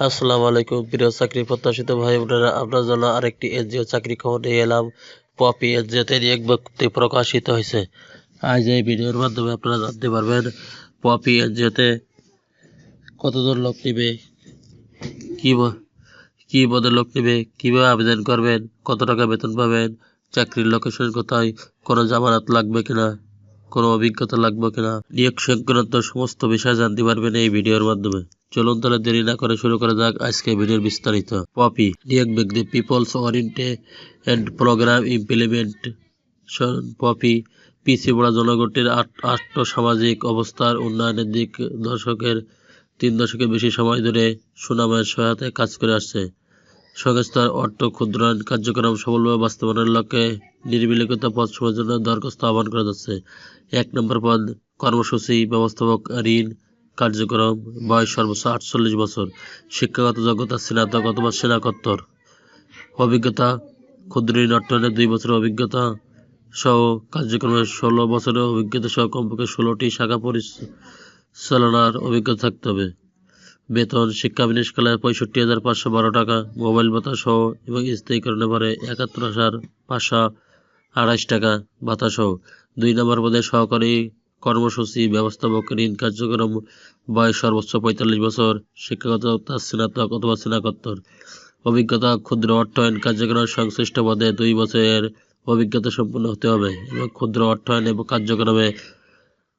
আসসালামু আলাইকুম প্রিয় চাকরি প্রত্যাশিত ভাই বোনেরা, আপনার জন্য আরেকটি এনজিও চাকরি খবর নিয়ে এলাম। পপি এনজিওতে নিয়োগ বিজ্ঞপ্তি প্রকাশিত হয়েছে। আজ এই ভিডিওর মাধ্যমে আপনারা জানতে পারবেন পপি এনজিওতে কতজন লোক নেবে, কি পদে লোক নেবে, কিভাবে আবেদন করবেন, কত টাকা বেতন পাবেন, চাকরির লোকেশন কোথায়, কোনো জামানত লাগবে কিনা, কোনো অভিজ্ঞতা লাগবে কিনা, নিয়োগ সংক্রান্ত সমস্ত বিষয় জানতে পারবেন এই ভিডিওর মাধ্যমে। চলুন তাহলে দেরি না করে শুরু করা যাক আজকে ভিডিওর বিস্তারিত। পপি নিয়োগ বিজ্ঞপ্তি People's Oriented Program Implementation. POPI পিছিয়ে পড়া জনগোষ্ঠীর আর্থসামাজিক অবস্থার উন্নয়নের দিক 3 দশকের বেশি সময় ধরে সুনামের সহায়তায় কাজ করে আসছে। সংস্থার অর্থ ক্ষুদ্রায়ন কার্যক্রম সফলভাবে বাস্তবায়নের লক্ষ্যে নির্বিলিখিত পদ সময়ের জন্য দরখাস্ত আহ্বান করা যাচ্ছে। 1 নম্বর পদ কর্মসূচি ব্যবস্থাপক, ঋণ কার্যক্রম, বয়স সর্বোচ্চ 48 বছর, শিক্ষাগত যোগ্যতা স্নাতক অথবা স্নাতকোত্তর, অভিজ্ঞতা ক্ষুদ্র ঋণ অর্থায়নে 2 বছরের অভিজ্ঞতা সহ কার্যক্রমের 16 বছরের অভিজ্ঞতা সহ কমপক্ষে 16টি শাখা পরিচালনার অভিজ্ঞতা থাকতে হবে। বেতন শিক্ষা বিনিয়োগকালে 65,512 টাকা, মোবাইল ভাতা সহ এবং স্থায়ীকরণে পারে 71,528 টাকা ভাতা সহ। 2 নম্বর পদে সহকারী কর্মসূচি ব্যবস্থাপক, ঋণ কার্যক্রম, বয়স সর্বোচ্চ 45 বছর, শিক্ষাগত স্নাতক অথবা স্নাতকোত্তর, অভিজ্ঞতা ক্ষুদ্র অর্থায়ন কার্যক্রম সংশ্লিষ্ট পদে 2 বছরের অভিজ্ঞতা সম্পন্ন হতে হবে এবং ক্ষুদ্র অর্থায়ন এবং কার্যক্রমে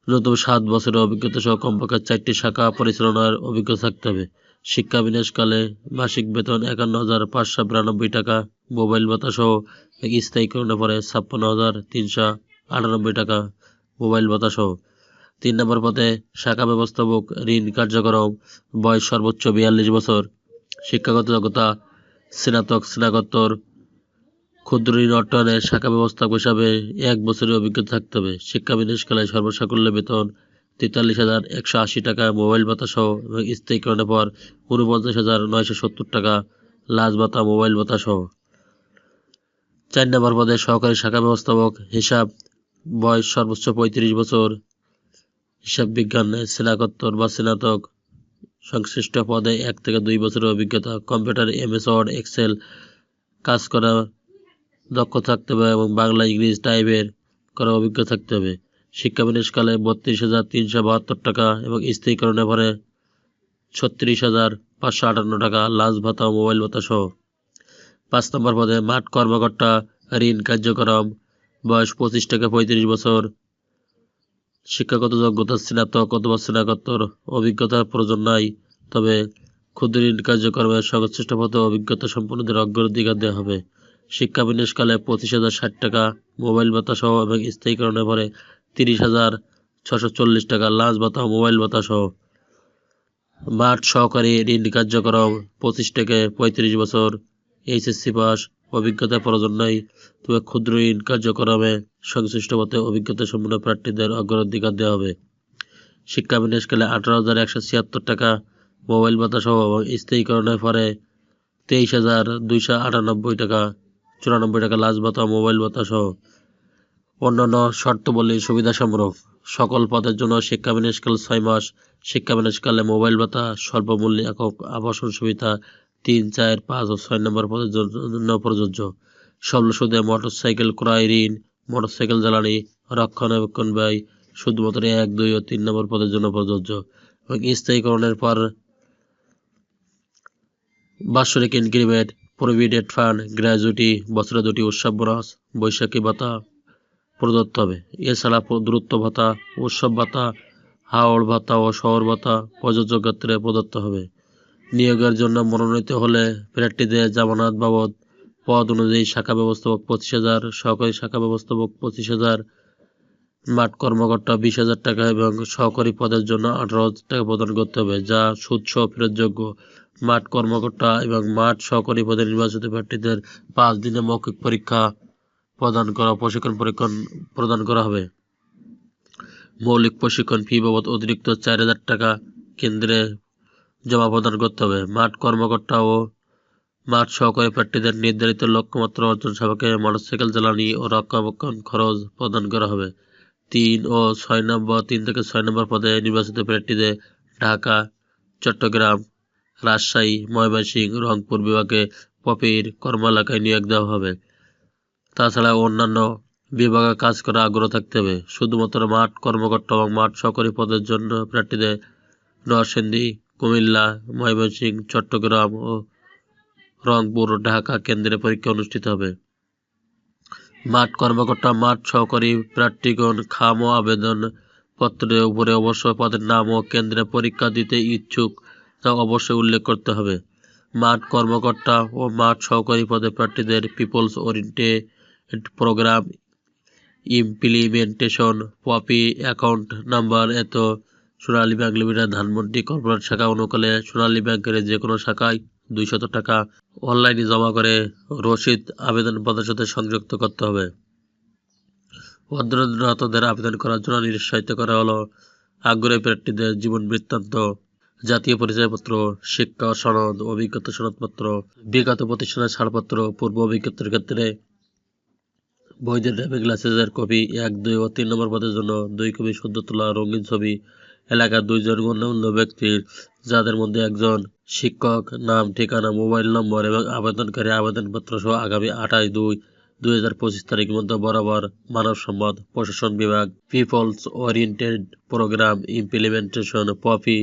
ন্যূনতম 7 বছরের অভিজ্ঞতা সহ কমপক্ষে 4টি শাখা পরিচালনার অভিজ্ঞতা থাকতে হবে। শিক্ষা বিনিয়োগকালে মাসিক বেতন 51,592 টাকা, মোবাইল ভাতা সহ স্থায়ীকরণে পরে 56,398 টাকা মোবাইল ভাতা সহ। 3 নম্বর পদে শাখা ব্যবস্থাপক, ঋণ কার্যক্রম, বয়স সর্বোচ্চ 42 বছর, শিক্ষাগত যোগ্যতা স্নাতক স্নাতকোত্তর, ক্ষুদ্র ঋণ অর্থায়নের শাখা ব্যবস্থাপক হিসাবে 1 বছরের অভিজ্ঞতা থাকতে হবে। শিক্ষা বিনিয়োগকালে সর্বসাকুল্যে বেতন 43,180 টাকা, মোবাইল ভাতা সহ এবং স্থায়ীকরণের পর 49,970 টাকা লাজ ভাতা মোবাইল ভাতা সহ। 4 নম্বর পদে সহকারী শাখা ব্যবস্থাপক, হিসাব, বয়স সর্বোচ্চ 35 বছর, হিসাব বিজ্ঞানে স্নাতকোত্তর বা স্নাতক, সংশ্লিষ্ট পদে 1 থেকে 2 বছরের অভিজ্ঞতা, কম্পিউটার MS ওয়ার্ড এক্সেল কাজ করা দক্ষ থাকতে হবে এবং বাংলা ইংরেজি টাইপের করা অভিজ্ঞতা থাকতে হবে। শিক্ষা বিনিয়োগকালে 32,372 টাকা এবং স্থায়ীকরণে পরে 36,558 টাকা লাজ ভাতা ও মোবাইল ভাতা সহ। 5 নম্বর পদে মাঠ কর্মকর্তা, ঋণ কার্যক্রম, বয়স 25 থেকে 35 বছর, শিক্ষাগত যোগ্যতা স্নাতক অথবা স্নাতকোত্তর, অভিজ্ঞতার প্রয়োজন নাই, তবে ক্ষুদ্র ঋণ কার্যক্রমের সংশ্লিষ্ট পদে অভিজ্ঞতা সম্পন্নদের অগ্রাধিকার দেওয়া হবে। শিক্ষা বিনিয়োগকালে 25,060 টাকা, মোবাইল ভাতা সহ এবং স্থায়ীকরণে পরে 30,640 টাকা লাঞ্চ ভাতা ও মোবাইল ভাতা সহ। মাঠ সহকারী ঋণ কার্যক্রম, 25 থেকে 35 বছর, HSC পাস, অভিজ্ঞতা প্রয়োজন নাই, তবে ক্ষুদ্র ঋণ কার্যক্রমে সংশ্লিষ্ট পদে অভিজ্ঞতা সম্পন্ন প্রার্থীদের অগ্রাধিকার দেওয়া হবে। শিক্ষা বিনিয়োগকালে 18,176 টাকা, মোবাইল ভাতা সহ এবং স্থায়ীকরণের পরে 23,298 টাকা 94 টাকা লাঞ্চ ভাতা মোবাইল ভাতা সহ। অন্যান্য শর্তাবলী সুবিধাসমূহ সকল পদের জন্য শিক্ষা বিনিয়োগকাল 6 মাস। শিক্ষা বিনিয়োগকালে মোবাইল ভাতা স্বল্প মূল্যে একক আবাসন সুবিধা 3, 4, 5 ও 6 নম্বর পদের জন্য প্রযোজ্য। স্বল্প সুদে মোটরসাইকেল ক্রয় ঋণ, মোটরসাইকেল জ্বালানি রক্ষণাবেক্ষণ ব্যয় শুধুমাত্র 1, 2 ও 3 নম্বর পদের জন্য প্রযোজ্য এবং স্থায়ীকরণের পর বাৎসরিক ইনক্রিমেন্ট, প্রভিডেন্ট ফান্ড, গ্র্যাজুইটি, বছরে 2টি উৎসব বোনাস, বৈশাখী ভাতা প্রদত্ত হবে। এছাড়া দূরত্ব ভাতা, উৎসব ভাতা, হাওড় ভাতা ও শহর ভাতা প্রযোজ্য ক্ষেত্রে প্রদত্ত হবে। নিয়োগের জন্য মনোনীত হলে প্রার্থীদের জামানত বাবদ পদ অনুযায়ী শাখা ব্যবস্থাপক 25,000, সহকারী শাখা ব্যবস্থাপক 25,000, মাঠ কর্মকর্তা 20,000 টাকা এবং সহকারী পদের জন্য 18,000 টাকা প্রদান করতে হবে, যা সুদসহ ফেরতযোগ্য। মাঠ কর্মকর্তা এবং মাঠ সহকারী পদে নির্বাচিত প্রার্থীদের 5 দিনের মৌখিক পরীক্ষা প্রশিক্ষণ প্রদান করা হবে। মৌলিক প্রশিক্ষণ ফি বাবদ অতিরিক্ত 4,000 টাকা কেন্দ্রে জমা প্রদান করতে হবে। মাঠ কর্মকর্তা ও মাঠ সহকারী প্রার্থীদের নির্ধারিত লক্ষ্যমাত্রা অর্জন সাপেক্ষে মোটরসাইকেল জ্বালানি ও রক্ষণাবেক্ষণ খরচ প্রদান করা হবে। 3 থেকে 6 নম্বর পদে নির্বাচিত প্রার্থীদের ঢাকা, চট্টগ্রাম, রাজশাহী, ময়মনসিংহ, রংপুর বিভাগে পপির কর্মশালায় নিয়োগ দেওয়া হবে। তাছাড়া অন্যান্য বিভাগে কাজ করার আগ্রহ থাকতে হবে। শুধুমাত্র মাঠ কর্মকর্তা এবং মাঠ সহকারী পদের জন্য প্রার্থীদের নরসিংদী, কুমিল্লা, ময়মনসিংহ, চট্টগ্রাম ও রংপুর, ঢাকা কেন্দ্রে পরীক্ষা অনুষ্ঠিত হবে। মাঠ কর্মকর্তা, মাঠ সহকারী প্রার্থীগণ খাম ও আবেদন পত্রের উপরে অবশ্যই পদের নাম ও কেন্দ্রে পরীক্ষা দিতে ইচ্ছুক তা অবশ্যই উল্লেখ করতে হবে। মাঠ কর্মকর্তা ও মাঠ সহকারী পদে প্রার্থীদের People's Oriented Program Implementation POPI account number এত Sonali bank limited Dhanmondi corporate শাখা অনুকূলে সোনালী ব্যাংকের যে কোনো শাখায় 200 টাকা অনলাইনে জমা করে রসিদ আবেদনপত্রের সাথে সংযুক্ত করতে হবে। পদোন্নতদের আবেদন করার জন্য নিরুৎসাহিত করা হলো। আগ্রহী প্রার্থীদের জীবন বৃত্তান্ত, জাতীয় পরিচয়পত্র, শিক্ষা সনদ, অভিজ্ঞতা সনদপত্র, বিগত প্রতিষ্ঠানের ছাড়পত্র, পূর্ব অভিজ্ঞতার ক্ষেত্রে বৈধ ড্রাইভিং লাইসেন্সের কপি 1, 2 ও 3 নম্বর পদের জন্য 2 কপি সদ্য তোলা রঙিন ছবি, এলাকার 2 জন গণ্যমান্য ব্যক্তির যাদের মধ্যে একজন শিক্ষক, নাম, ঠিকানা, মোবাইল নম্বর এবং আবেদনকারী আবেদনপত্র সহ আগামী 28/2/2025 তারিখের মধ্যে বরাবর মানব সম্পদ প্রশাসন বিভাগ People's Oriented Program Implementation POPI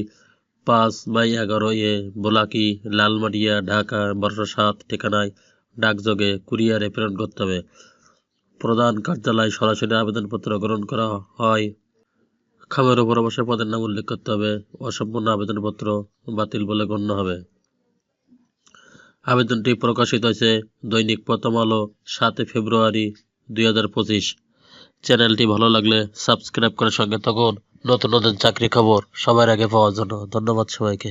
5/11 A বোলাকি, লালমাটিয়া, ঢাকা 1207 ঠিকানায় ডাকযোগে কুরিয়ারে প্রেরণ করতে হবে। প্রধান কার্যালয়ে সরাসরি আবেদনপত্র গ্রহণ করা হয়। খামের উপর অবশ্যই পদের নাম উল্লেখ করতে হবে। অসম্পূর্ণ আবেদনপত্র বাতিল বলে গণ্য হবে। আবেদনটি প্রকাশিত হয়েছে দৈনিক প্রথম আলো 7 ফেব্রুয়ারি 2025। চ্যানেলটি ভালো লাগলে সাবস্ক্রাইব করে সঙ্গে থাকুন নতুন নতুন চাকরি খবর সবার আগে পাওয়ার জন্য। ধন্যবাদ সবাইকে।